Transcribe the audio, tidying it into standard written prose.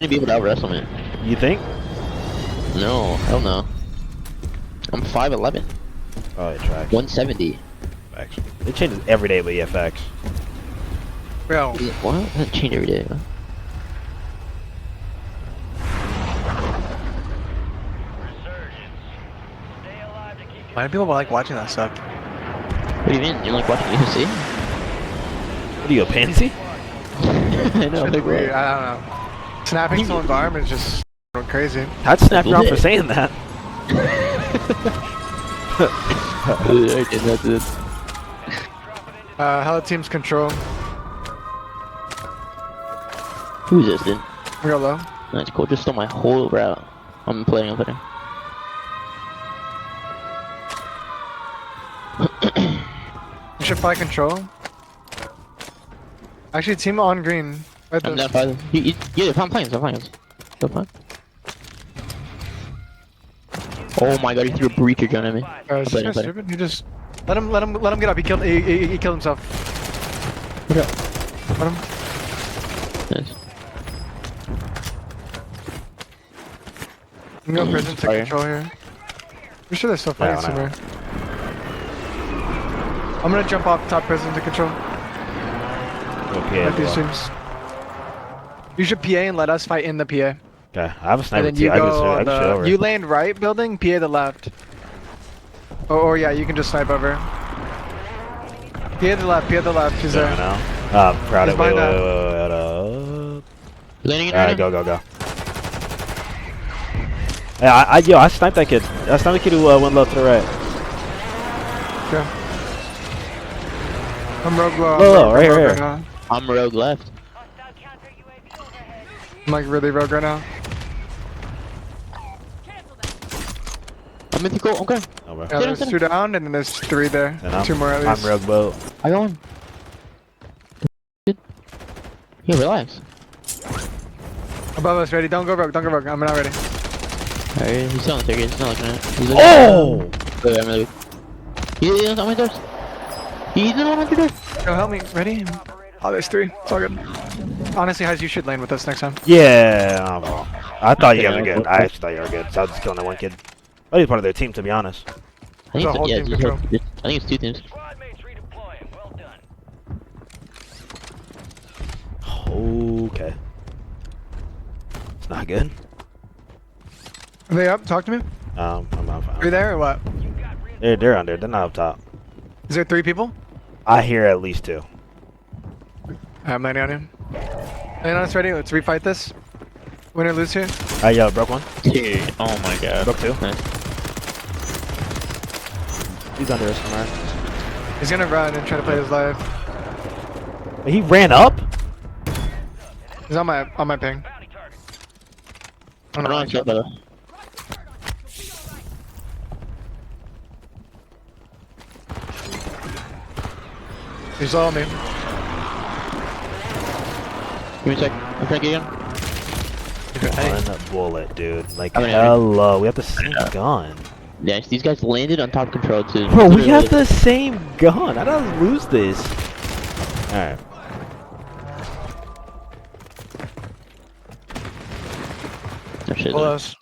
be able to out wrestle me. You think? No, hell no. I'm 5'11". Oh, it tracks. 170. Actually, it changes every day with EFX. Bro. What? That change every day. Why do people like watching that stuff? What do you mean? You like watching UFC? What are you, a pansy? I know. It's Like, weird. what? I don't know. Snapping someone's arm is just crazy. I'd snap you off for saying that. Okay, that's it. Hello team's control. Who's this then? Real low. That's cool. Just stole my whole route. I'm playing. You should fly control. Actually, team on green. Right I'm there. down 5. Yeah, I'm playing. Still fine. Oh my god, he threw a breacher gun at me. Is this guy stupid? You just let him get up. He killed himself. Okay. Let him. Nice. I'm going prison to Fire. control here. Pretty sure they're still fighting No. somewhere. I'm gonna jump off top prison to control. Okay. At these teams. You should PA and let us fight in the PA. Okay, I have a sniper And then you too. go I on can shoot over. you land right building, PA the left. Or yeah, you can just snipe over. PA the left, he's there. now. Proud He's of behind wait. Landing in Alright, right go. Yeah, I sniped that kid. I sniped the kid who went low to the right. Yeah. I'm rogue low. Low, right here. Now. I'm rogue left. I'm like really rogue right now. I'm mythical. Okay. Oh, bro. Yeah, there's 2 down and then there's 3 there. And 2 more at least. I'm rogue boat. I got one. Yeah, relax. Above us, ready. Don't go rogue. I'm not ready. Alright, he's still on the staircase. He's not looking at it. He's looking Oh! Wait, I'm really weak. He's on my doors. He's in one of the doors. Go help me. Ready? Oh, there's 3. It's all good. Honestly, Heis, you should land with us next time. Yeah. I thought you guys were Okay, good. I actually thought you were good. So I was just killing that one kid. I was part of their team, to be honest. I think The it's, whole yeah, team it's, control. I think it's 2 teams. Okay. It's not good. Are they up? Talk to me. I'm Are you fine. there or what? They're on there. They're not up top. Is there 3 people? I hear at least 2. I'm landing on him. Land on us, ready? Let's refight this. Win or lose here. Yo, broke one. Dude, oh my god. Broke 2. Nice. He's under us somewhere. He's gonna run and try to play his life. He ran up? He's on my ping. I don't want to brother. He's all on me. Give me a sec. I'm trying to get in. One bullet, dude. Like, How many? hello. We have the same gun. Yes, these guys landed on top control too. Bro, we have the same gun. I don't lose this. Alright. Oh, shit. Pull us.